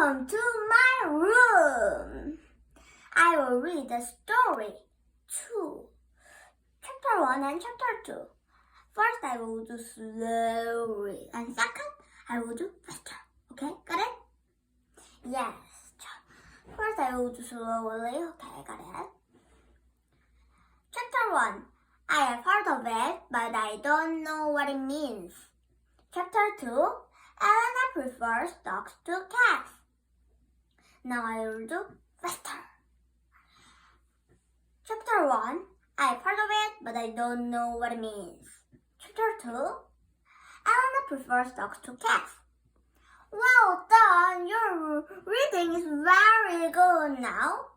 Welcome to my room. I will read the story 2. Chapter 1 and Chapter 2. First, I will do slowly, and second, I will do faster. Okay, got it? Yes. First, I will do slowly. Okay, got it. Chapter 1. I have heard of it, but I don't know what it means. Chapter 2. Elena prefers dogs to cats. Now I will do faster. Chapter 1. I've heard of it, but I don't know what it means. Chapter 2. Elena prefers dogs to cats. Well done! Your reading is very good now.